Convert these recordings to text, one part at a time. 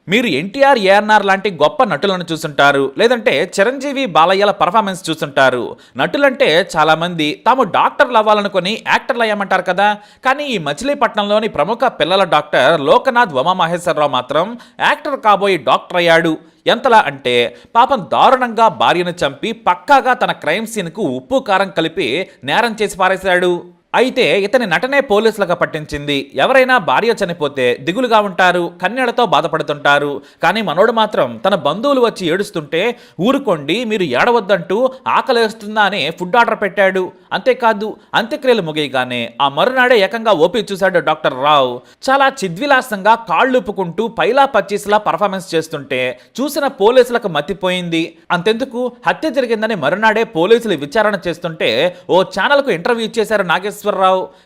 మీరు ఎన్టీఆర్, ఏఎన్ఆర్ లాంటి గొప్ప నటులను చూసుంటారు, లేదంటే చిరంజీవి, బాలయ్యల పర్ఫార్మెన్స్ చూసుంటారు. నటులంటే చాలా మంది తాము డాక్టర్లు అవ్వాలనుకుని యాక్టర్లు అయ్యామంటారు కదా. కానీ ఈ మచిలీపట్నంలోని ప్రముఖ పిల్లల డాక్టర్ లోకనాథ్ ఉమామహేశ్వరరావు మాత్రం యాక్టర్ కాబోయి డాక్టర్ అయ్యాడు. ఎంతలా అంటే పాపం దారుణంగా భార్యను చంపి పక్కాగా తన క్రైమ్ సీన్కు ఉప్పు కారం కలిపి నేరం చేసి పారేశాడు. అయితే ఇతని నటనే పోలీసులకు పట్టించింది. ఎవరైనా భార్య చనిపోతే దిగులుగా ఉంటారు, కన్నీళ్లతో బాధపడుతుంటారు. కానీ మనోడు మాత్రం తన బంధువులు వచ్చి ఏడుస్తుంటే ఊరుకోండి, మీరు ఏడవద్దంటూ ఆకలేస్తుందా అని ఫుడ్ ఆర్డర్ పెట్టాడు. అంతేకాదు, అంత్యక్రియలు ముగియగానే ఆ మరునాడే ఏకంగా ఓపీ చూశాడు డాక్టర్ రావు. చాలా చిద్విలాసంగా కాళ్ళుపుకుంటూ పైలా పచ్చీస్లా పర్ఫార్మెన్స్ చేస్తుంటే చూసిన పోలీసులకు మతిపోయింది. అంతెందుకు, హత్య జరిగిందని మరునాడే పోలీసులు విచారణ చేస్తుంటే ఓ ఛానల్కు ఇంటర్వ్యూ ఇచ్చేశారు నాగేశ్వరరావు.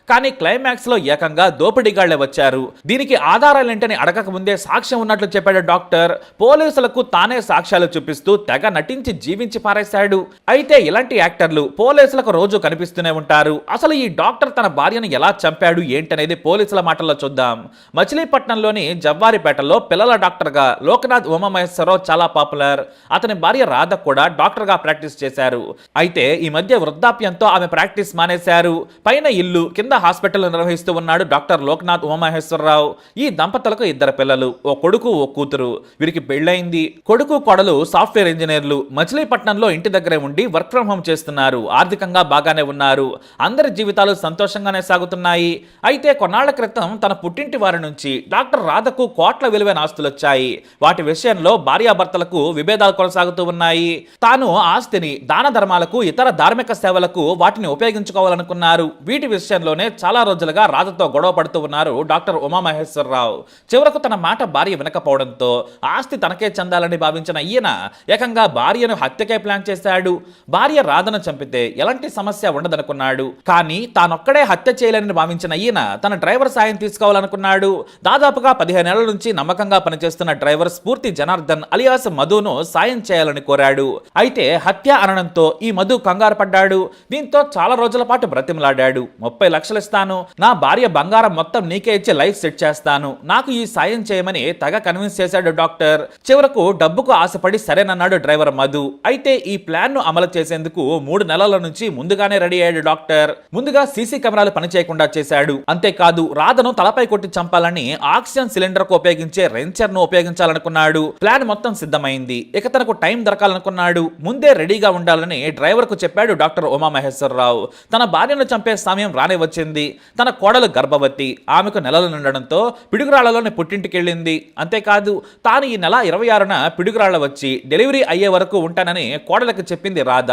కానీ క్లైమాక్స్ లో ఏకంగా దోపిడీగాళ్లే వచ్చారు. దీనికి ఆధారాలేంటని అడగక ముందే సాక్ష్యం ఉన్నట్లు చెప్పాడు డాక్టర్. పోలీసులకు తానే సాక్ష్యాలు చూపిస్తూ తెగ నటించి జీవించి పారేశాడు. అయితే ఇలాంటి యాక్టర్లు పోలీసులకు రోజు కనిపిస్తూనే ఉంటారు. అసలు ఈ డాక్టర్ తన భార్యను ఎలా చంపాడు ఏంటనేది పోలీసుల మాటల్లో చూద్దాం. మచిలీపట్నంలోని జవ్వారిపేటలో పిల్లల డాక్టర్ గా లోకనాథ్ ఉమామహేశ్వరరావు చాలా పాపులర్. అతని భార్య రాధ కూడా డాక్టర్ గా ప్రాక్టీస్ చేశారు. అయితే ఈ మధ్య వృద్ధాప్యంతో ఆమె ప్రాక్టీస్ మానేశారు. పైన ఇల్లు, కింద హాస్పిటల్ నిర్వహిస్తూ ఉన్నాడు డాక్టర్ లోకనాథ్ ఉమామహేశ్వరరావు. ఈ దంపతులకు 2 పిల్లలు, ఓ కొడుకు, ఓ కూతురు. వీరికి పెళ్లైంది. కొడుకు, కోడలు సాఫ్ట్వేర్ ఇంజనీర్లు. మచిలీపట్నంలో ఇంటి దగ్గరే ఉండి వర్క్ ఫ్రం హోమ్ చేస్తున్నారు. ఆర్థికంగా బాగానే ఉన్నారు. అందరి జీవితాలు సంతోషంగానే సాగుతున్నాయి. అయితే కొన్నాళ్ల క్రితం తన పుట్టింటి వారి నుంచి డాక్టర్ రాధకు కోట్ల విలువైన ఆస్తులు వచ్చాయి. వాటి విషయంలో భార్యాభర్తలకు విభేదాలు కొనసాగుతూ ఉన్నాయి. తాను ఆస్తిని దాన ధర్మాలకు, ఇతర ధార్మిక సేవలకు వాటిని ఉపయోగించుకోవాలనుకున్నారు. వీటి విషయంలోనే చాలా రోజులుగా రాధతో గొడవ పడుతూ ఉన్నారు డాక్టర్ ఉమామహేశ్వరరావు. చివరకు తన మాట భార్య వినకపోవడంతో ఆస్తి తనకే చెందాలని భావించిన ఈయన ఏకంగా భార్యను హత్యకే ప్లాన్ చేశాడు. భార్య రాధను చంపితే ఎలాంటి సమస్య ఉండదనుకున్నాడు. కానీ తానొక్కడే హత్య చేయలేని భావించిన ఈయన తన డ్రైవర్ సాయం తీసుకోవాలనుకున్నాడు. దాదాపుగా 15 ఏళ్ల నుంచి నమ్మకంగా పనిచేస్తున్న డ్రైవర్ స్ఫూర్తి జనార్దన్ అలియాస్ మధును సాయం చేయాలని కోరాడు. అయితే హత్య అనడంతో ఈ మధు కంగారు పడ్డాడు. దీంతో చాలా రోజుల పాటు బ్రతిమలాడాడు. 30 లక్షలు ఇస్తాను, నా భార్య బంగారం మొత్తం నీకే ఇచ్చి లైఫ్ సెట్ చేస్తాను, నాకు ఈ సాయం చేయమని తెగ కన్విన్స్ చేశాడు డాక్టర్. చివరకు డబ్బుకు ఆశపడి సరేనన్నాడు డ్రైవర్ మధు. అయితే ఈ ప్లాన్ ను అమలు చేసేందుకు 3 నెలల నుంచి ముందుగానే రెడీ అయ్యాడు డాక్టర్. ముందుగా సీసీ కెమెరాలు పనిచేయకుండా చేశాడు. అంతేకాదు, రాధను తలపై కొట్టి చంపాలని ఆక్సిజన్ సిలిండర్ కు ఉపయోగించే రెంచర్ ను ఉపయోగించాలనుకున్నాడు. ప్లాన్ మొత్తం సిద్ధమైంది. ఇక తనకు టైం దొరకాలనుకున్నాడు. ముందే రెడీగా ఉండాలని డ్రైవర్ కు చెప్పాడు డాక్టర్ ఉమామహేశ్వరరావు. తన భార్యను చంపే సమయం రానే వచ్చింది. తన కోడలు గర్భవతి. ఆమెకు నెలలు నిండడంతో పిడుగురాళ్లలోని పుట్టింటికెళ్ళింది. అంతేకాదు, తాను ఈ నెల 26న పిడుగురాళ్ల వచ్చి డెలివరీ అయ్యే వరకు ఉంటానని కోడలకు చెప్పింది రాధ.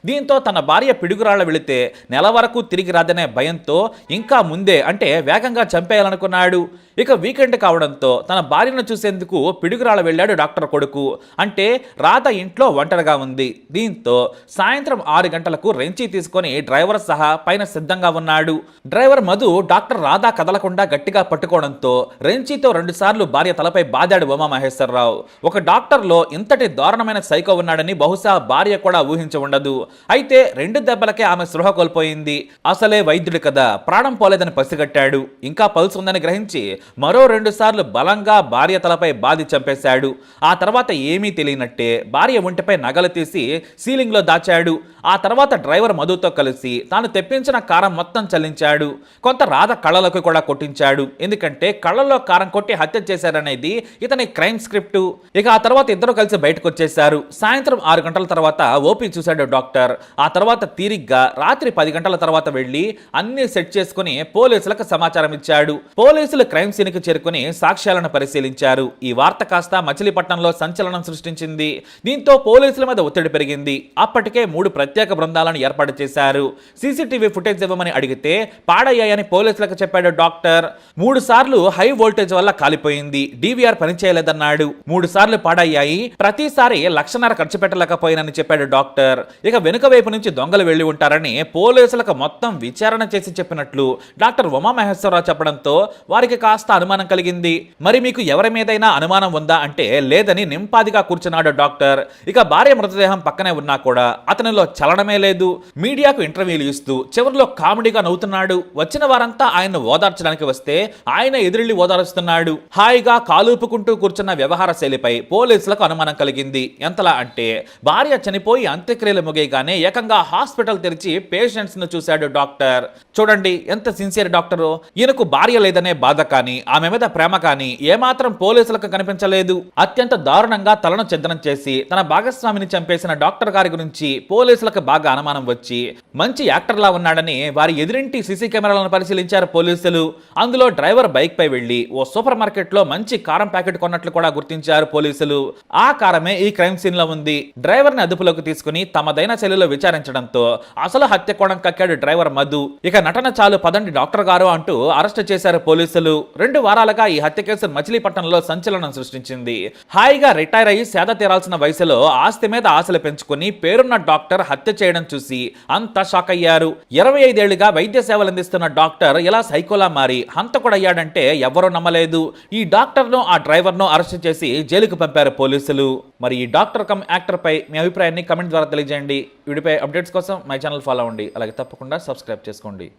దీంతో తన భార్య పిడుగురాళ్ల వెళితే నెల వరకు తిరిగి రాదనే భయంతో ఇంకా ముందే అంటే వేగంగా చంపేయాలనుకున్నాడు. ఇక వీకెండ్ కావడంతో తన భార్యను చూసేందుకు పిడుగురాళ్ల వెళ్ళాడు డాక్టర్ కొడుకు. అంటే రాధ ఇంట్లో ఒంటరిగా ఉంది. దీంతో సాయంత్రం 6 గంటలకు రెంచి తీసుకొని డ్రైవర్ సహా పైన సిద్ధంగా ఉన్నాడు. డ్రైవర్ మధు డాక్టర్ రాధా కదలకుండా గట్టిగా పట్టుకోవడంతో రెంచితో 2 సార్లు భార్య తలపై బాదాడు ఉమామహేశ్వరరావు. ఒక డాక్టర్ లో ఇంతటి దారుణమైన సైకో ఉన్నాడని బహుశా భార్య కూడా ఊహించి ఉండదు. అయితే 2 దెబ్బలకే ఆమె స్పృహ కోల్పోయింది. అసలే వైద్యుడు కదా, ప్రాణం పోలేదని పసిగట్టాడు. ఇంకా పల్స్ ఉందని గ్రహించి మరో 2 సార్లు బలంగా భార్య తలపై బాది చంపేశాడు. ఆ తర్వాత ఏమీ తెలియనట్టే భార్య ఒంటిపై నగలు తీసి సీలింగ్ లో దాచాడు. ఆ తర్వాత డ్రైవర్ మధుతో కలిసి తాను తెప్పించిన కారం మొత్తం చల్లించాడు. కొంత రాధ కళ్ళలకు కూడా కొట్టించాడు. ఎందుకంటే కళ్ళల్లో కారం కొట్టి హత్య చేశారనేది ఇతని క్రైమ్ స్క్రిప్ట్. ఇక ఆ తర్వాత ఇద్దరు కలిసి బయటకు వచ్చేశారు. సాయంత్రం 6 గంటల తర్వాత ఓపీ చూశాడు డాక్టర్. ఆ తర్వాత తీరిగ్గా రాత్రి 10 గంటల తర్వాత వెళ్లి అన్ని సెట్ చేసుకుని పోలీసులకు సమాచారం ఇచ్చాడు. పోలీసులు క్రైమ్ సీన్ కి చేరుకుని సాక్ష్యాలను పరిశీలించారు. ఈ వార్త కాస్త మచిలీపట్నంలో సంచలనం సృష్టించింది. దీంతో పోలీసుల మీద ఒత్తిడి పెరిగింది. అప్పటికే 3 ప్రత్యేక బృందాలను ఏర్పాటు చేశారు. సీసీటీవీ ఫుటేజ్ ఇవ్వమని అడిగితే పాడయ్యాయని పోలీసులకు చెప్పాడు డాక్టర్. 3 సార్లు హై వోల్టేజ్ వల్ల కాలిపోయింది, డివిఆర్ పనిచేయలేదన్నాడు. 3 సార్లు పాడయ్యాయి, ప్రతిసారి 1.5 లక్ష ఖర్చు పెట్టలేకపోయినని చెప్పాడు డాక్టర్. ఇక వెనుక వైపు నుంచి దొంగలు వెళ్లి ఉంటారని పోలీసులకు మొత్తం విచారణ చేసి చెప్పినట్లు డాక్టర్ ఉమామహేశ్వరరావు చెప్పడంతో వారికి కాస్త అనుమానం కలిగింది. మరి మీకు ఎవరి మీదైనా అనుమానం ఉందా అంటే లేదని నింపాదిగా కూర్చున్నాడు డాక్టర్. ఇక భార్య మృతదేహం పక్కనే ఉన్నా కూడా అతనిలో చలనమే లేదు. మీడియాకు ఇంటర్వ్యూలు ఇస్తూ చివరిలో కామెడీగా నవ్వుతున్నాడు. వచ్చిన వారంతా ఆయన ఓదార్చడానికి వస్తే ఆయన ఎదురెళ్లి ఓదారుస్తున్నాడు. హాయిగా కాలూపుకుంటూ కూర్చున్న వ్యవహార శైలిపై పోలీసులకు అనుమానం కలిగింది. ఎంతలా అంటే భార్య చనిపోయి అంత్యక్రియలు ముగియగానే ఏకంగా హాస్పిటల్ తెరిచి పేషెంట్స్ ను చూశాడు డాక్టర్. చూడండి ఎంత సిన్సియర్ డాక్టరు. ఈయనకు భార్య లేదనే బాధ కానీ ఆమె మీద ప్రేమ కానీ ఏమాత్రం పోలీసులకు కనిపించలేదు. అత్యంత దారుణంగా తలను ఛిద్రం చేసి తన భాగస్వామిని చంపేసిన డాక్టర్ గారి గురించి పోలీసులకు బాగా అనుమానం వచ్చి మంచి యాక్టర్లా ఉన్నాడని వారి ఎదురింటి సీసీ కెమెరాలను పరిశీలించారు పోలీసులు. అందులో డ్రైవర్ బైక్ పై వెళ్లి ఓ సూపర్ మార్కెట్ లో మంచి కారం ప్యాకెట్ కొన్నట్లు కూడా గుర్తించారు పోలీసులు. ఆ కారమే ఈ క్రైమ్ సీన్ లో ఉంది. డ్రైవర్ ని అదుపులోకి తీసుకుని తమదైన శైలిలో విచారించడంతో అసలు హత్య కోణం కక్కాడు డ్రైవర్ మధు. ఇక నటన చాలు పదండి డాక్టర్ గారు అంటూ అరెస్ట్ చేశారు పోలీసులు. 2 వారాలుగా ఈ హత్య కేసు మచిలీపట్నంలో సంచలనం సృష్టించింది. హాయిగా రిటైర్ అయ్యి సేద తీరాల్సిన వయసులో ఆస్తి మీద ఆశలు పెంచుకుని పేరున్న డాక్టర్ హత్య చేయడం చూసి అంతా షాక్ అయ్యారు. 25 ఏళ్లుగా వైద్య సేవలు అందిస్తున్న డాక్టర్ ఇలా సైకోలా మారి హంతకుడయ్యాడంటే ఎవరూ నమ్మలేదు. ఈ డాక్టర్ను ఆ డ్రైవర్ను అరెస్ట్ చేసి జైలుకు పంపారు పోలీసులు. మరి ఈ డాక్టర్ కమ్ యాక్టర్ పై మీ అభిప్రాయాన్ని కమెంట్ ద్వారా తెలియజేయండి. వీడియోపై అప్డేట్స్ కోసం మై ఛానల్ ఫాలో అవ్వండి. అలాగే తప్పకుండా సబ్స్క్రైబ్ చేసుకోండి.